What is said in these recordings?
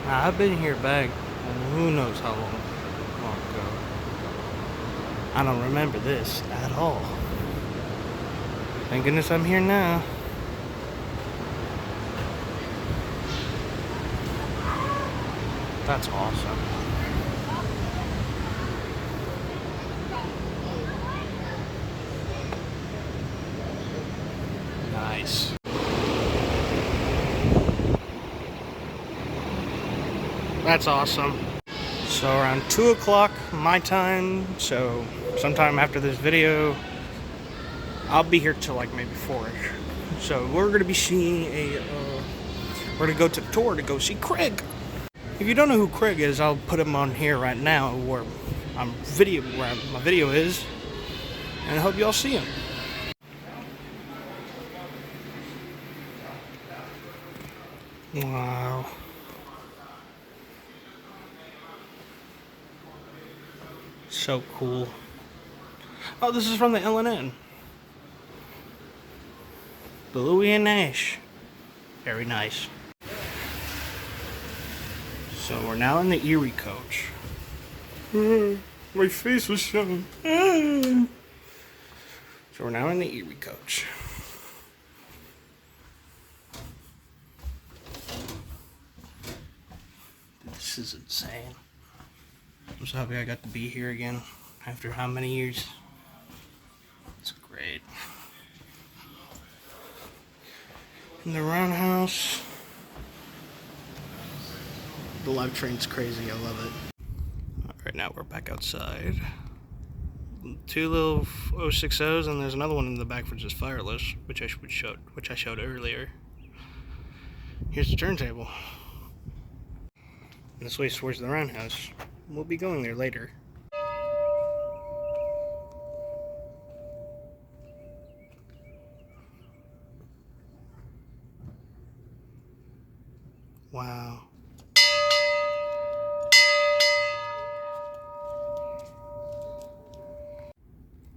Now, I've been here back who knows how long ago. I don't remember this at all. Thank goodness I'm here now. That's awesome. Nice. That's awesome. So around 2 o'clock my time, so sometime after this video, I'll be here till like maybe 4-ish. So we're gonna be seeing we're gonna go to the tour to go see Craig. If you don't know who Craig is, I'll put him on here right now where my video is, and I hope you all see him. Wow. So cool. Oh, this is from the L&N. The Louis and Nash. Very nice. So we're now in the Erie coach. My face was showing. So we're now in the Erie coach. This is insane. I'm so happy I got to be here again after how many years. It's great. And the roundhouse. The live train's crazy, I love it. Alright, now we're back outside. 2 little 060s, and there's another one in the back for just fireless, which I showed earlier. Here's the turntable. And this way towards the roundhouse. We'll be going there later. Wow.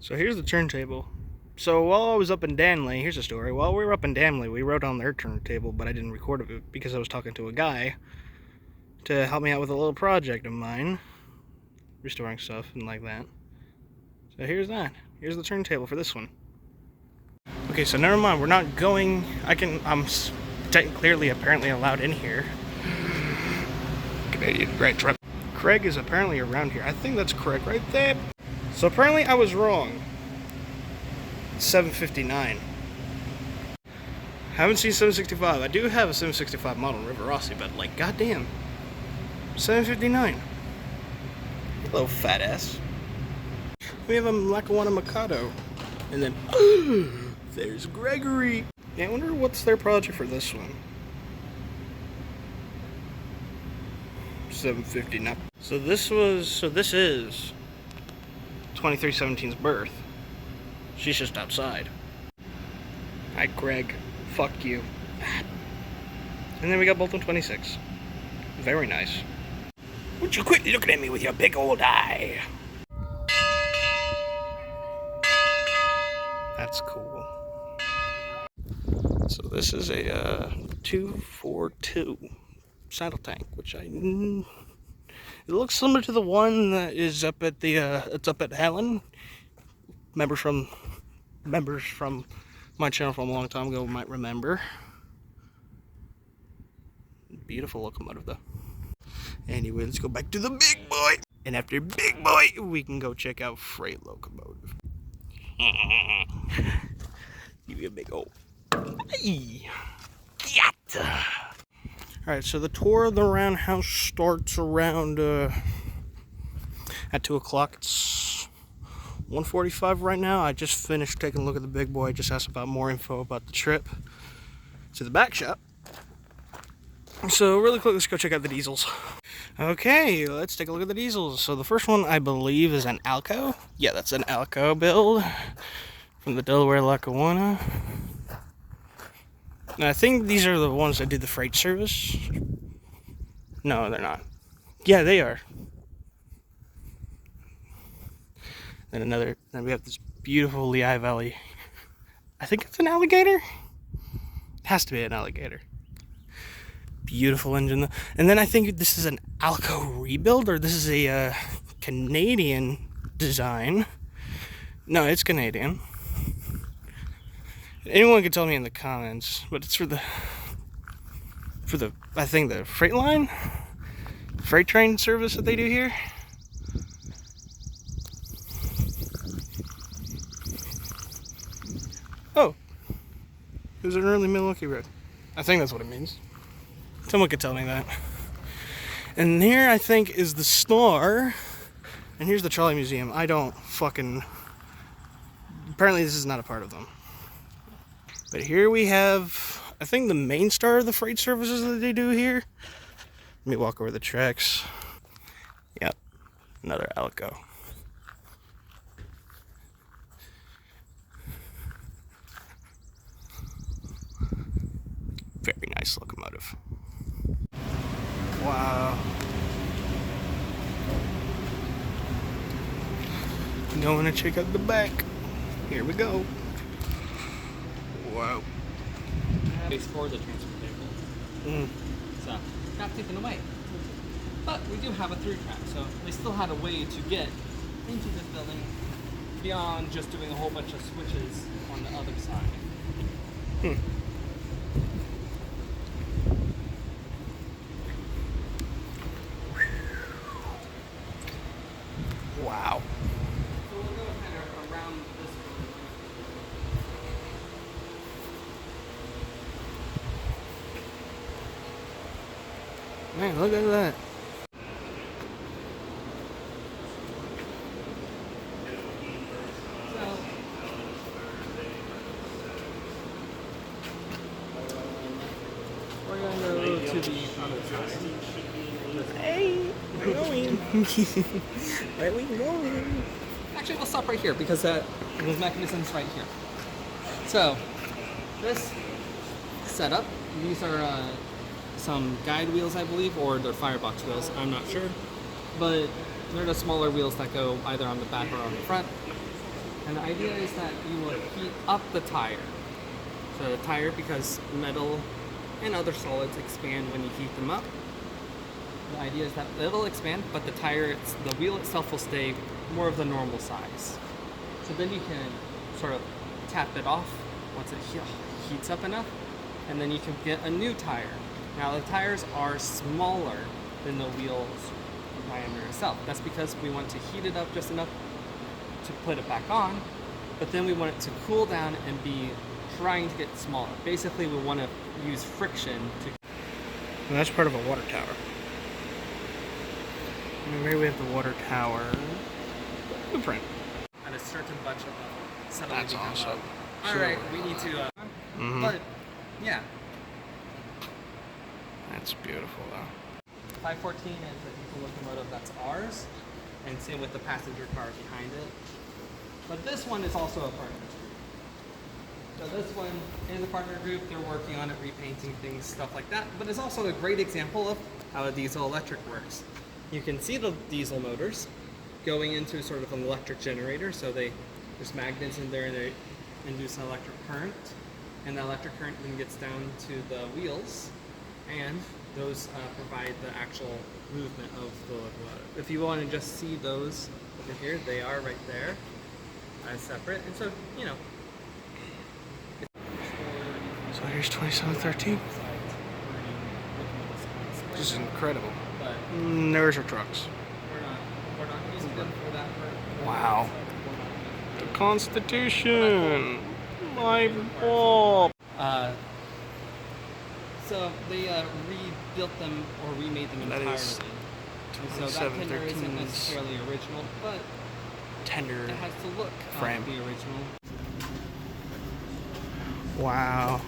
So here's the turntable. So while I was up in Danley, here's the story. While we were up in Danley, we wrote on their turntable, but I didn't record it because I was talking to a guy to help me out with a little project of mine, restoring stuff and like that. So here's that. Here's the turntable for this one. Okay, so never mind. We're not going. I'm clearly apparently allowed in here. Canadian great truck. Craig is apparently around here. I think that's Craig right there. So apparently I was wrong. It's 759. Haven't seen 765. I do have a 765 model in River Rossi, but like goddamn. 759. Hello, fat ass. We have a Lackawanna Mikado. And then there's Gregory. Yeah, I wonder what's their project for this one. 759. So this is 2317's birth. She's just outside. Hi, Greg. Fuck you. And then we got both on 26. Very nice. Would you quit looking at me with your big old eye? That's cool. So this is a 242 saddle tank, which it looks similar to the one that is up at the it's up at Helen. Members from my channel from a long time ago might remember. Beautiful locomotive though. Anyway, let's go back to the big boy. And after big boy, we can go check out freight locomotive. Give you a big old. Hey. Alright, so the tour of the roundhouse starts around at 2 o'clock. It's 1:45 right now. I just finished taking a look at the big boy. I just asked about more info about the trip to the back shop. So really quick, let's go check out the diesels. Okay, let's take a look at the diesels. So the first one, I believe, is an Alco. Yeah, that's an Alco build from the Delaware Lackawanna. And I think these are the ones that did the freight service. No, they're not. Yeah, they are. Then we have this beautiful Lehigh Valley. I think it's an alligator. It has to be an alligator. Beautiful engine. And then I think this is an Alco rebuild, or this is a Canadian design. No, it's Canadian. Anyone can tell me in the comments, but it's for the I think the freight train service that they do here. Oh, it was an early Milwaukee Road. I think that's what it means. Someone could tell me that. And here I think is the Star, and here's the Trolley Museum. I don't fucking. Apparently this is not a part of them. But here we have, I think, the main star of the freight services that they do here. Let me walk over the tracks. Yep, another Alco. Very nice locomotive. Wow. Going to check out the back. Here we go. Wow. Space for the transfer vehicle. So, not taken away. But we do have a through track, so they still had a way to get into this building beyond just doing a whole bunch of switches on the other side. Wow. So we'll go kind of around this building. Man, look at that. So, we're going to go to the other side. Hey, we're going. Where we going? Actually, we'll stop right here because there's mechanisms right here. So, this setup, these are some guide wheels, I believe, or they're firebox wheels, I'm not sure. But they're the smaller wheels that go either on the back or on the front. And the idea is that you will heat up the tire. So the tire, because metal and other solids expand when you heat them up. The idea is that it'll expand, but the wheel itself will stay more of the normal size. So then you can sort of tap it off once it heats up enough, and then you can get a new tire. Now the tires are smaller than the wheel's diameter itself. That's because we want to heat it up just enough to put it back on, but then we want it to cool down and be trying to get smaller. Basically, we want to use friction to... And that's part of a water tower. And here we have the water tower blueprint. At a certain bunch of suddenly That's become awesome. all right, we need to... But, yeah. That's beautiful, though. 514 is the diesel locomotive that's ours, and same with the passenger car behind it. But this one is also a partner group. So this one is a partner group. They're working on it, repainting things, stuff like that. But it's also a great example of how a diesel electric works. You can see the diesel motors going into sort of an electric generator. So there's magnets in there and they induce an electric current. And the electric current then gets down to the wheels, and those provide the actual movement of the locomotive. If you want to just see those over here, they are right there as separate. And so, you know. So here's 2713. This is incredible. But There's our trucks. we're not using them for that purpose. Wow. The Constitution. My ball. So they rebuilt them or remade them That entirely. is And so that tender isn't necessarily original, but Tender it has to look frame. like the original. Wow.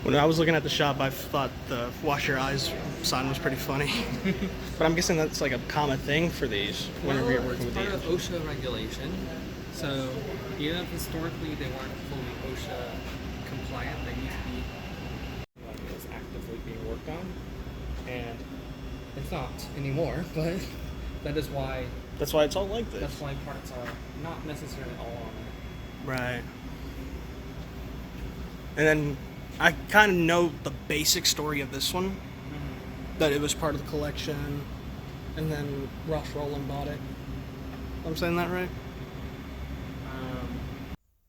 When I was looking at the shop, I thought the wash your eyes sign was pretty funny. But I'm guessing that's like a common thing for these whenever you're working with it's these. part of OSHA regulation. So even if historically they weren't fully OSHA compliant, they need to be is actively being worked on. And it's not anymore, but that is why That's why it's all like this. that's why parts are not necessarily all on it. Right. And then I kind of know the basic story of this one, that it was part of the collection, and then Ross Rowland bought it. I'm saying that right?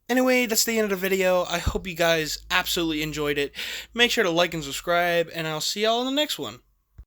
Anyway, that's the end of the video. I hope you guys absolutely enjoyed it. Make sure to like and subscribe, and I'll see y'all in the next one.